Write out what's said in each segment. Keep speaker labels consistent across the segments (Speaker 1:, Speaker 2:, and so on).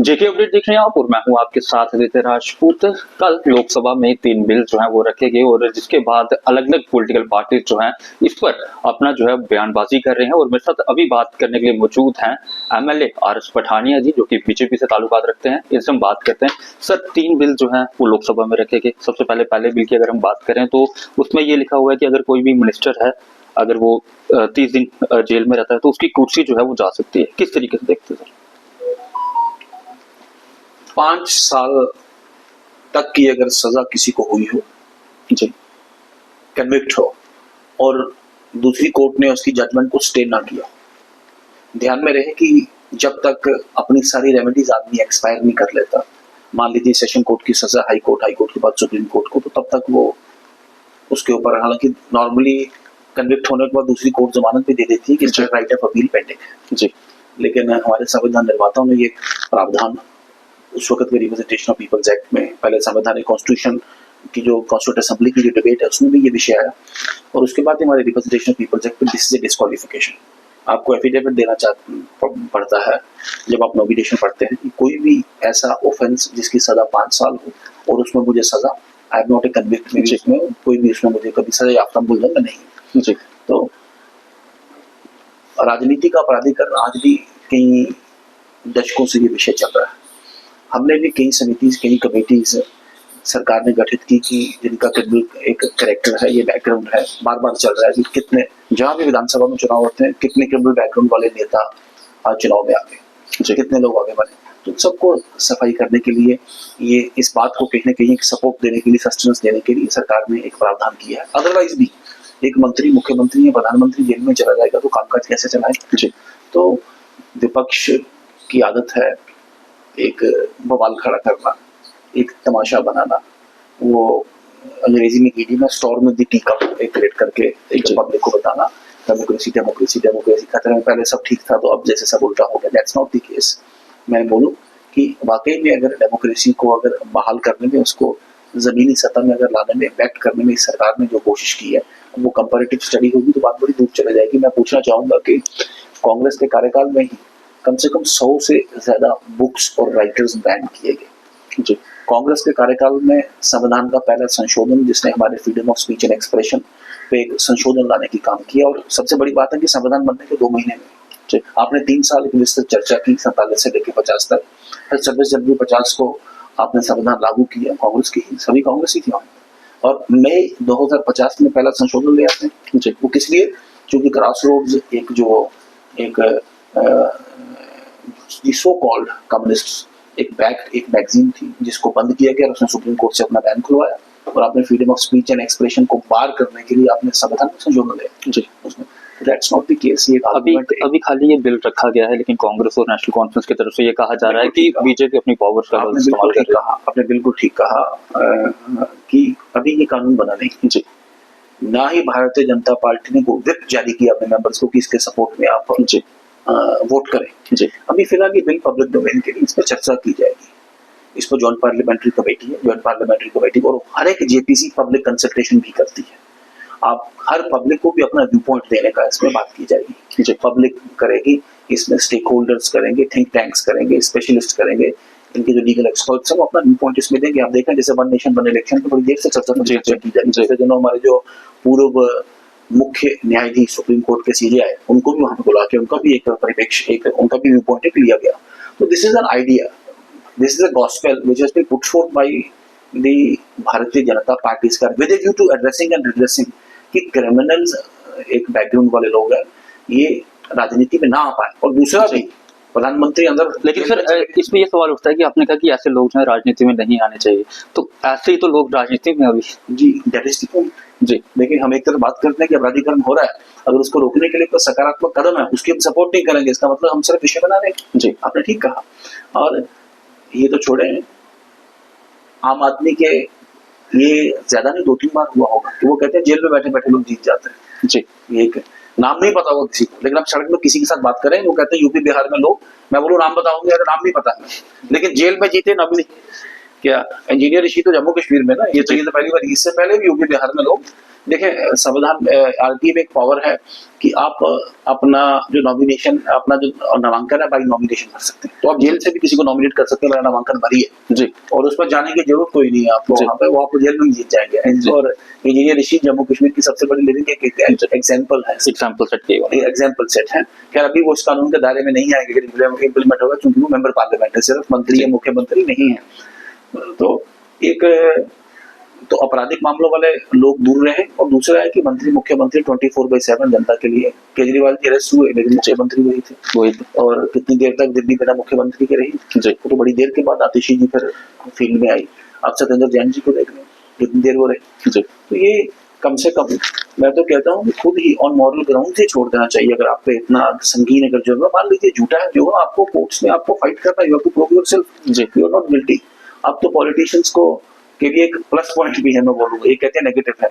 Speaker 1: जेके update देख रहे हैं आप और मैं हूं आपके साथ आदित्य राजपूत। कल लोकसभा में 3 बिल जो है वो रखे गए और जिसके बाद अलग अलग पॉलिटिकल पार्टी जो हैं इस पर अपना जो है बयानबाजी कर रहे हैं। और मेरे साथ अभी बात करने के लिए मौजूद हैं एमएलए आरएस पठानिया जी, जो कि बीजेपी से ताल्लुकात रखते हैं। इनसे हम बात करते हैं। सर, 3 बिल जो है वो लोकसभा में रखे गए। सबसे पहले बिल की अगर हम बात करें तो उसमें ये लिखा हुआ है कि अगर कोई भी मिनिस्टर है, अगर वो 30 दिन जेल में रहता है तो उसकी कुर्सी जो है वो जा सकती है। किस तरीके से देखते हैं सर?
Speaker 2: 5 साल तक की अगर सजा किसी को हुई हो,
Speaker 1: जी,
Speaker 2: कन्विक्ट हो और दूसरी कोर्ट ने उसकी जजमेंट को स्टे ना किया, ध्यान में रहे कि जब तक अपनी सारी रेमेडीज आदमी एक्सपायर नहीं कर लेता, मान लीजिए सेशन कोर्ट की सजा हाई कोर्ट के बाद सुप्रीम कोर्ट को, तो तब तक वो उसके ऊपर, हालांकि नॉर्मली कन्विक्ट होने के बाद दूसरी कोर्ट जमानत भी दे देती है कि राइट ऑफ अपील पेंडिंग है जी, लेकिन हमारे संविधान निर्माताओं ने ये प्रावधान उस वक्त के रिप्रेजेंटेशन ऑफ पीपल्स एक्ट में, पहले संवैधानिक कॉन्स्टिट्यूशन की जो कॉन्स्टिट्यूंट असेंबली की जो डिबेट है उसमें भी ये विषय आया, और उसके बाद हमारे रिप्रेजेंटेशन ऑफ पीपल्स एक्ट में दिस इज ए डिस्क्वालिफिकेशन। आपको एफिडेविट देना पड़ता है जब आप नॉमिनेशन पढ़ते हैं कि कोई भी ऐसा ऑफेंस जिसकी सजा 5 साल हो और उसमें मुझे सजा, I am not a convict, में उसमें कोई भी उसमें मुझे कभी सजा याफ्ता मुलजम नहीं जी। तो राजनीति का अपराधीकरण आज भी कई दशकों से ये विषय चल रहा है। हमने भी कई समितिज, कई कमेटीज सरकार ने गठित की कि जिनका क्रिमिनल एक कैरेक्टर है, ये बैकग्राउंड है, बार बार चल रहा है कि कितने, जहां भी विधानसभा में चुनाव होते हैं, कितने क्रिमिनल बैकग्राउंड वाले नेता आज चुनाव में आ गए, कितने लोग आगे बढ़े। तो सबको सफाई करने के लिए, ये इस बात को कहीं ना कहीं सपोर्ट देने के लिए, सस्टेनेंस देने के लिए सरकार ने एक प्रावधान किया है। अदरवाइज भी एक मंत्री, मुख्यमंत्री या प्रधानमंत्री जेल में चला जाएगा तो कामकाज कैसे चलाएगा जी। तो विपक्ष की आदत है एक बवाल खड़ा करना, एक तमाशा बनाना, वो अंग्रेजी में ईडी में स्टॉर्म द टी कप एक क्रिएट करके एक पब्लिक को बताना डेमोक्रेसी डेमोक्रेसी डेमोक्रेसी खतरे में, पहले सब ठीक था तो अब जैसे सब उल्टा हो गया। That's not the case. मैं बोलूं कि वाकई में अगर डेमोक्रेसी को अगर बहाल करने में, उसको जमीनी सतह में अगर लाने में, इम्पैक्ट करने में इस सरकार ने जो कोशिश की है, वो कंपैरेटिव स्टडी होगी तो बात बड़ी दूर चले जाएगी। मैं पूछना चाहूंगा कि कांग्रेस के कार्यकाल में ही कम से कम 100 से ज्यादा बुक्स और राइटर्स बैन किए गए जी। कांग्रेस के कार्यकाल में संविधान का पहला संशोधन, जिसने हमारे freedom of speech and expression पे एक संशोधन लाने की काम किया, और सबसे बड़ी बात है कि संविधान बनने के 2 महीने में जी आपने 3 साल की विस्तृत चर्चा की, 47 से लेकर 50 तक, फिर 26 जनवरी 50 को आपने संविधान लागू किया। कांग्रेस की सभी कांग्रेस ही थी, और मई 2050 में पहला संशोधन ले आते हैं जी। वो किस लिए? क्योंकि ग्रास रोड्स एक जो एक सो कॉल्ड कम्युनिस्ट एक मैगजीन थी जिसको बंद किया गया, और उसने सुप्रीम कोर्ट से अपना बैन खुलवाया, और आपने freedom of speech and expression को बार करने के लिए आपने संविधान में संशोधन लिया जी उसमें। That's not the case. ये
Speaker 1: अभी खाली ये बिल रखा गया है, लेकिन कांग्रेस और नेशनल कॉन्फ्रेंस की तरफ से ये कहा जा रहा है कि बीजेपी अपनी पावर्स का इस्तेमाल कर रही है।
Speaker 2: आपने बिल्कुल ठीक कहा कि अभी ये कानून बना नहीं जी, ना ही भारतीय जनता पार्टी ने वो व्हिप जारी किया अपने मेंबर्स को कि इसके सपोर्ट में आप जी वोट करें जी। अभी फिलहाल ये बिल पब्लिक डोमेन के लिए, इस पर चर्चा की जाएगी। इस पर जॉइंट पार्लियामेंट्री कमेटी है, जॉइंट पार्लियामेंट्री कमेटी, और हर एक जेपीसी पब्लिक कंसल्टेशन भी करती है। आप हर पब्लिक को भी अपना व्यू पॉइंट देने का इसमें बात की जाएगी जी। पब्लिक करेगी, इसमें स्टेक होल्डर्स करेंगे, थिंक टैंक्स करेंगे, स्पेशलिस्ट करेंगे, इनके जो लीगल एक्सपर्ट्स हैं वो अपना व्यू पॉइंट इसमें देंगे। आप देखें जैसे वन नेशन वन इलेक्शन की बड़ी देर से चर्चा की जाएगी, जैसे जो हमारे जो पूर्व मुख्य न्यायाधीश सुप्रीम कोर्ट के सीजेआई, उनको भी वहां पे बुला के उनका भी एक परिप्रेक्ष्य, एक उनका भी व्यू पॉइंट लिया गया। तो this is an idea, this is a gospel which has been put forth by the Bharatiya Janata party with a view to addressing and redressing कि क्रिमिनल्स एक बैकग्राउंड वाले लोग हैं, ये राजनीति में ना आ पाए। और दूसरा भी प्रधानमंत्री अंदर,
Speaker 1: लेकिन सर इसमें ये सवाल उठता है कि आपने कहा कि ऐसे लोग जो है राजनीति में नहीं आने चाहिए, तो ऐसे ही तो लोग राजनीति में अभी जी,
Speaker 2: दैट इज द पॉइंट जी। लेकिन हम एक तरफ बात करते हैं कि अपराधीकरण हो रहा है, अगर उसको रोकने के लिए कोई सकारात्मक कदम है उसकी हम सपोर्ट नहीं करेंगे, इसका मतलब हम सिर्फ विषय बना रहे हैं जी। आपने ठीक कहा। और ये तो छोड़े, आम आदमी के ये ज्यादा नहीं 2-3 बार हुआ होगा कि वो कहते हैं जेल में बैठे बैठे लोग जीत जाते हैं जी। ये नाम नहीं पता होगा किसी को, लेकिन आप सड़क में किसी के साथ बात करें, वो कहते हैं यूपी बिहार में लोग, मैं बोलूँ नाम बताऊंगे, अगर नाम नहीं पता है, लेकिन जेल में जीते नाम नहीं। क्या इंजीनियर ऋषि तो जम्मू कश्मीर में ना, ये तो पहली बार, इससे पहले भी यूपी बिहार में लोग देखिए संविधान आरटीए में एक पावर है कि आप अपना जो नॉमिनेशन, अपना जो नामांकन है बाई नॉमिनेशन कर सकते हैं। तो आप जेल से भी किसी को नॉमिनेट कर सकते हैं, मेरा नामांकन भरिए
Speaker 1: जी
Speaker 2: और उस पर जाने की जरूरत कोई नहीं है आपको
Speaker 1: जी।
Speaker 2: वहाँ पे, वो आप जेल में जीत जाएंगे। और इंजीनियर ऋषि जम्मू कश्मीर की सबसे बड़ी लिविंग एक एग्जाम्पल है,
Speaker 1: एग्जाम्पल सेट किए हुए हैं।
Speaker 2: एग्जाम्पल सेट है। खैर अभी वो उस कानून के दायरे में नहीं आएंगे, इम्प्लीमेंट होगा, क्योंकि वो मेंबर पार्लियामेंट है, सिर्फ मंत्री या मुख्यमंत्री नहीं है। तो एक तो आपराधिक मामलों वाले लोग दूर रहे, और दूसरा है कि मंत्री मुख्यमंत्री 24/7 जनता के लिए। केजरीवाल की अरेस्ट हुए लेकिन मुख्यमंत्री वही थे,
Speaker 1: वही
Speaker 2: और कितनी देर तक दिल्ली बिना मुख्यमंत्री के रही।
Speaker 1: जी
Speaker 2: तो बड़ी देर के बाद आतिशी जी फिर फील्ड में आई। आप सत्येंद्र जैन जी को देख लें, कितनी देर वो रहे।
Speaker 1: जी
Speaker 2: तो ये कम से कम मैं तो कहता हूँ कि खुद ही ऑन मॉरल ग्राउंड से छोड़ देना चाहिए। अगर आप पे इतना संगीन अगर जो मान लीजिए झूठा है जो है, आपको कोर्ट्स में आपको फाइट करना है, you have to prove yourself,
Speaker 1: जी
Speaker 2: यू आर नॉट गिल्टी। अब तो पॉलिटिशियंस को के लिए एक प्लस पॉइंट भी है, मैं बोलूंगा, ये कहते हैं नेगेटिव है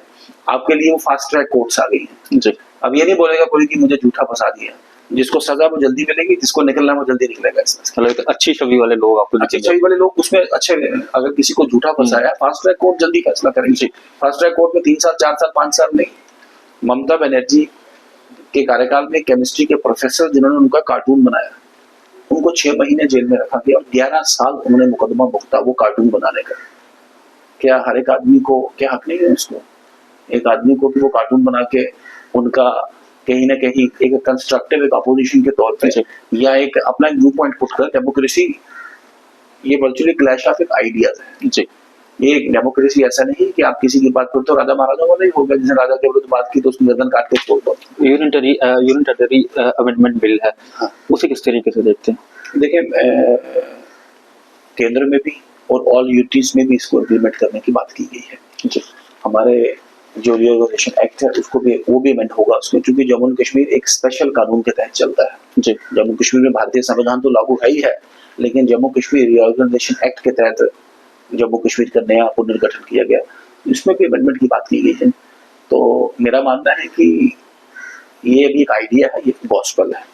Speaker 2: आपके लिए, वो फास्ट ट्रैक कोर्ट्स आ गई है।
Speaker 1: जी।
Speaker 2: अब ये नहीं बोलेगा कोई कि मुझे झूठा फंसा दिया, जिसको सजा वो जल्दी मिलेगी, जिसको निकलना वो जल्दी निकलेगा इसमें।
Speaker 1: मतलब एक अच्छी छवि वाले लोग आपको
Speaker 2: अच्छे छवि वाले लोग उसमें अच्छे, अगर किसी को झूठा फंसाया फास्ट ट्रैक कोर्ट जल्दी फैसला करेंगे। फास्ट ट्रैक कोर्ट में 3 साल 4 साल 5 साल नहीं। ममता बनर्जी के कार्यकाल में केमिस्ट्री के प्रोफेसर जिन्होंने उनका कार्टून बनाया, उनको 6 महीने जेल में रखा गया और 11 साल उन्होंने मुकदमा भुगता वो कार्टून बनाने का। क्या हर एक आदमी को क्या हक नहीं है उसको, एक आदमी को भी वो कार्टून बना के उनका कहीं ना कहीं एक कंस्ट्रक्टिव एक अपोजिशन के तौर पे या एक अपना व्यू पॉइंट पुट कर, डेमोक्रेसी ये वर्चुअली क्लैश ऑफ एक आइडियाज है।
Speaker 1: जी
Speaker 2: ये डेमोक्रेसी ऐसा नहीं है कि आप किसी की बात करते हो, राजा महाराजा वाला ही हो गया, जिसने राजा के विरुद्ध बात की तो उसकी गर्दन काट के छोड़ दो।
Speaker 1: यूनिटरी अमेंडमेंट बिल है,
Speaker 2: हाँ।
Speaker 1: उसे किस तरीके से देखते हैं?
Speaker 2: देखिए केंद्र में भी और ऑल यूटीज में भी इसको इम्प्लीमेंट करने की बात की गई है।
Speaker 1: जी
Speaker 2: हमारे जो रिओर्गनाइजेशन एक्ट है उसको भी वो भी अमेंड होगा उसमें, क्योंकि जम्मू एंड कश्मीर एक स्पेशल कानून के तहत चलता है।
Speaker 1: जी
Speaker 2: जम्मू कश्मीर में भारतीय संविधान तो लागू है ही है, लेकिन जम्मू कश्मीर रिओर्गनाइजेशन एक्ट के तहत जम्मू कश्मीर का नया पुनर्गठन किया गया, इसमें भी अमेंडमेंट की बात की गई है। तो मेरा मानना है कि ये भी एक आइडिया है, ये गॉस्पेल है।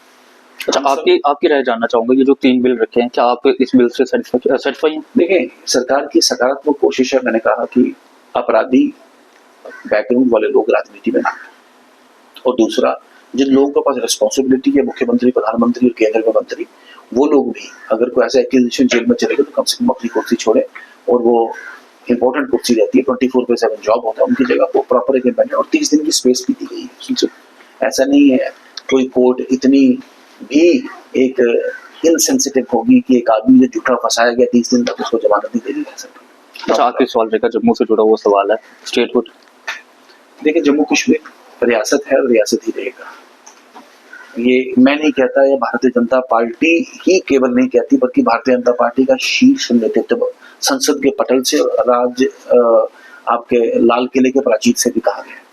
Speaker 1: अच्छा, आपकी राय जानना चाहूंगा, ये जो 3 बिल रखे हैं क्या आप इस बिल से सेटिस्फाई हैं?
Speaker 2: देखिए सरकार की सकारात्मक कोशिश है, मैंने कहा कि अपराधी बैकग्राउंड वाले लोग राजनीति में ना, और दूसरा जिन लोगों के पास रिस्पॉन्सिबिलिटी है, मुख्यमंत्री प्रधानमंत्री और केंद्र में मंत्री, वो लोग भी अगर कोई ऐसा एक्यूजिशन जेल में चलेगा तो कम से कम अपनी कुर्सी छोड़े, और वो इंपॉर्टेंट कुर्सी रहती है, 24/7 जॉब होता है, उनकी जगह वो प्रॉपर एक बने, और 30 दिन की स्पेस भी दी गई है। ऐसा नहीं है कोई कोर्ट इतनी भी एक इनसेंसिटिव होगी कि एक आदमी जो झूठा फंसाया गया 30 दिन तक उसको जमानत नहीं दे सकती।
Speaker 1: अच्छा, आखिरी सवाल रहेगा, जम्मू से जुड़ा हुआ सवाल है, स्टेटहुड।
Speaker 2: देखिए जम्मू कश्मीर रियासत है और रियासत ही रहेगा। ये मैं नहीं कहता, ये भारतीय जनता पार्टी ही केवल नहीं कहती, बल्कि भारतीय जनता पार्टी का शीर्ष नेतृत्व संसद के पटल से आपके लाल किले के प्राचीर से भी कहा गया।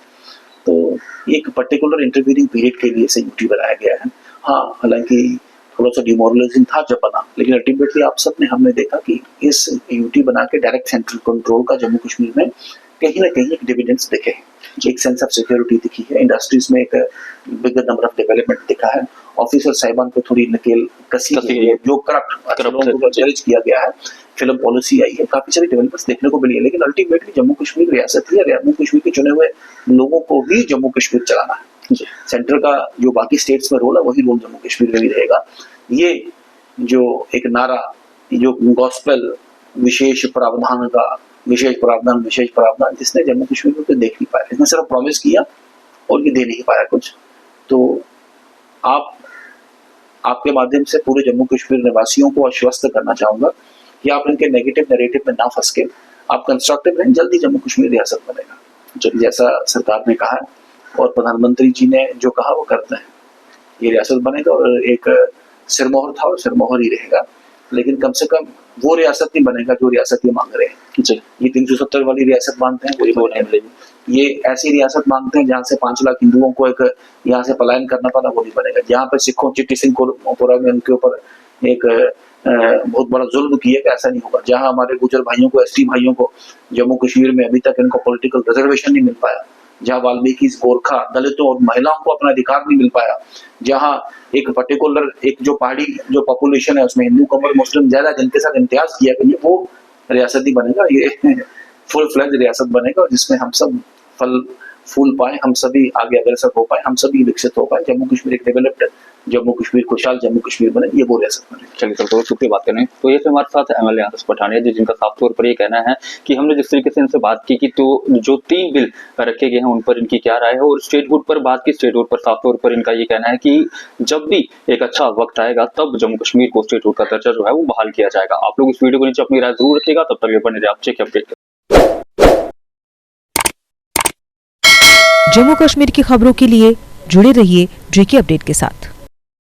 Speaker 2: तो एक पर्टिकुलर इंटरव्यूइंग पीरियड के लिए इसे यूटी बनाया गया है। हाँ, हालांकि थोड़ा सा डिमोरलाइजिंग था जब बना, लेकिन अल्टीमेटली आप सब ने हमने देखा कि इस यूटी बना के डायरेक्ट सेंट्रल कंट्रोल का जम्मू कश्मीर में कहीं ना कहीं एक डिविडेंड्स दिखे हैं, एक सेंस ऑफ सिक्योरिटी दिखी है, इंडस्ट्रीज में एक बिगर नंबर ऑफ डेवलपमेंट दिखा है, ऑफिसर साहिबान को थोड़ी नकेल कसी है, जो करप्ट लोगों को चैलेंज किया गया है, फिल्म पॉलिसी आई है, काफी सारी डेवलपमेंट्स देखने को मिली है। लेकिन अल्टीमेटली जम्मू कश्मीर रियासत ही है, जम्मू कश्मीर के चुने हुए लोगों को ही जम्मू कश्मीर चलाना है। सेंटर का जो बाकी स्टेट्स में रोल है वही रोल जम्मू कश्मीर में भी रहेगा। ये जो एक नारा, जो गॉस्पेल विशेष प्रावधान का विशेष प्रावधान जिसने जम्मू कश्मीर में तो देख नहीं पाया, इसने सिर्फ प्रॉमिस किया और ये दे नहीं पाया कुछ। तो आपके माध्यम से पूरे जम्मू कश्मीर निवासियों को आश्वस्त करना चाहूंगा कि आप इनके नेगेटिव नैरेटिव में ना फंस के आप कंस्ट्रक्टिव रहें, जल्दी जम्मू कश्मीर रियासत बनेगा जैसा सरकार ने कहा है, और प्रधानमंत्री जी ने जो कहा वो करते हैं, ये रियासत बनेगा और एक सिरमौर था और सिरमौर ही रहेगा। लेकिन कम से कम वो रियासत नहीं बनेगा जो रियासत ये मांग रहे हैं।
Speaker 1: जी,
Speaker 2: ये 370 वाली रियासत मांगते हैं, वो नहीं बनेगी। ये ऐसी रियासत मांगते हैं जहाँ से 5 लाख हिंदुओं को एक यहाँ से पलायन करना पड़ा, वो नहीं बनेगा। जहाँ पे सिखों चिट्टी सिंह कोरा में उनके ऊपर एक बहुत बड़ा जुल्म किया गया, ऐसा नहीं होगा। जहाँ हमारे गुजर भाइयों को, एसटी भाइयों को जम्मू कश्मीर में अभी तक इनको पॉलिटिकल रिजर्वेशन नहीं मिल पाया, जहाँ वाल्मीकि, गोरखा, दलितों और महिलाओं को अपना अधिकार नहीं मिल पाया, जहाँ एक पर्टिकुलर एक जो पहाड़ी जो पॉपुलेशन है उसमें हिंदू कम और मुस्लिम ज्यादा, जिनके साथ इम्तियाज किया गया, वो रियासत ही बनेगा, ये फुल फ्लेज रियासत बनेगा, जिसमें हम सब फूल पाए, हम सभी आगे अग्रसर हो पाए, हम सभी विकसित हो पाए, जम्मू कश्मीर एक डेवलप्ड जम्मू कश्मीर, खुशहाल जम्मू कश्मीर बने, ये वो रियासत बने।
Speaker 1: चलिए सर, बहुत शुक्रिया बात करने। तो ये थे हमारे साथ एमएलए आदर्श पठानिया जी, जिनका साफ तौर पर ये कहना है कि हमने जिस तरीके से इनसे बात की कि तो जो 3 बिल रखे गए हैं उन पर इनकी क्या राय है, और स्टेटहुड पर बात की, स्टेटहुड पर साफ तौर पर इनका ये कहना है कि जब भी एक अच्छा वक्त आएगा तब जम्मू कश्मीर को स्टेटहुड का दर्जा जो है वो बहाल किया जाएगा। आप लोग इस वीडियो को नीचे अपनी राय जरूर रखिएगा। तब तक ये बने रहिए आप चेक अपडेट।
Speaker 3: जम्मू कश्मीर की खबरों के लिए जुड़े रहिए जेके अपडेट के साथ।